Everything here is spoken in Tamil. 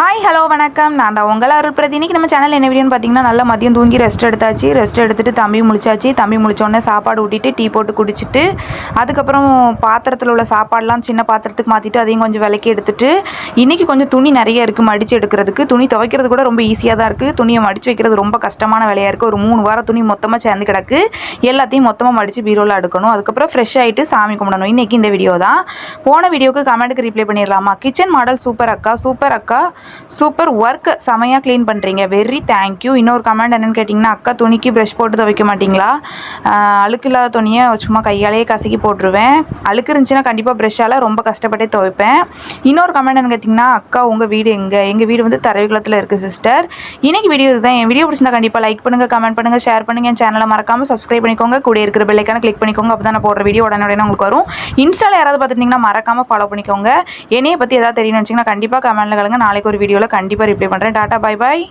ஹாய் ஹலோ வணக்கம். நான் தான் உங்கள் அருள்பிரதி. இன்றைக்கி நம்ம சேனல் என்ன வீடியோன்னு பார்த்தீங்கன்னா, நல்லா மதியம் தூங்கி ரெஸ்ட் எடுத்தாச்சு. ரெஸ்ட் எடுத்துகிட்டு தம்பி முழிச்சாச்சு. தம்பி முழிச்சோடனே சாப்பாடு ஊட்டிட்டு டீ போட்டு குடிச்சிட்டு, அதுக்கப்புறம் பாத்திரத்தில் உள்ள சாப்பாடெலாம் சின்ன பாத்திரத்துக்கு மாற்றிட்டு அதையும் கொஞ்சம் விளக்கி எடுத்துட்டு, இன்றைக்கி கொஞ்சம் துணி நிறைய இருக்குது மடித்து எடுக்கிறதுக்கு. துணி துவைக்கிறது கூட ரொம்ப ஈஸியாக தான் இருக்குது. துணியை மடித்து வைக்கிறது ரொம்ப கஷ்டமான வேலையாக இருக்குது. ஒரு 3 வாரம் துணி மொத்தமாக சேர்ந்து கிடக்கு. எல்லாத்தையும் மொத்தமாக மடித்து பீரோவில் அடுக்கணும். அதுக்கப்புறம் ஃப்ரெஷ் ஆகிட்டு சாமி கும்பிடணும். இன்றைக்கி இந்த வீடியோ தான். போன வீடியோவுக்கு கமெண்ட்டுக்கு ரிப்ளை பண்ணிடலாமா? கிச்சன் மாடல் சூப்பர் அக்கா, சூப்பர் அக்கா, சூப்பர் ஒர்க், செமையாக க்ளீன் பண்ணுறீங்க, வெரி தேங்க்யூ. இன்னொரு கமெண்ட் என்னென்னு கேட்டிங்கன்னா, அக்கா துணிக்கு ப்ரஷ் போட்டு துவைக்க மாட்டிங்களா? அழுக்கு இல்லாத துணியை சும்மா கையாலேயே கசக்கி போட்டுருவேன். அழுக்கு இருந்துச்சுன்னா கண்டிப்பாக ப்ரெஷ்ஷால் ரொம்ப கஷ்டப்பட்டே துவைப்பேன். இன்னொரு கமெண்ட் என்னென்னு கேட்டிங்கன்னா, அக்கா உங்கள் வீடு எங்கே? எங்கள் வீடு வந்து தரவிக்குளத்தில் இருக்குது சிஸ்டர். இன்றைக்கி வீடியோ இதுதான். என் வீடியோ பிடிச்சிருந்தா கண்டிப்பாக லைக் பண்ணுங்கள், கமெண்ட் பண்ணுங்கள், ஷேர் பண்ணுங்கள். என் சேனலை மறக்காமல் சப்ஸ்கிரைப் பண்ணிக்கோங்க. கூட இருக்கிற பெல் ஐக்கானை கிளிக் பண்ணிக்கோங்க. அப்போ தான் நான் போடுற வீடியோ உடனே உங்களுக்கு வரும். இன்ஸ்டாவில் யாராவது பார்த்துட்டிங்கன்னா மறக்காமல் ஃபாலோ பண்ணிக்கோங்க. என்னையை பற்றி எதாவது தெரியணும்னு வச்சிங்கன்னா கண்டிப்பாக கமெண்ட்டில் கலங்க. நாளைக்கு ஒரு வீடியோவில் கண்டிப்பாக ரிப்ளை பண்ணுறேன். Tata, bye bye.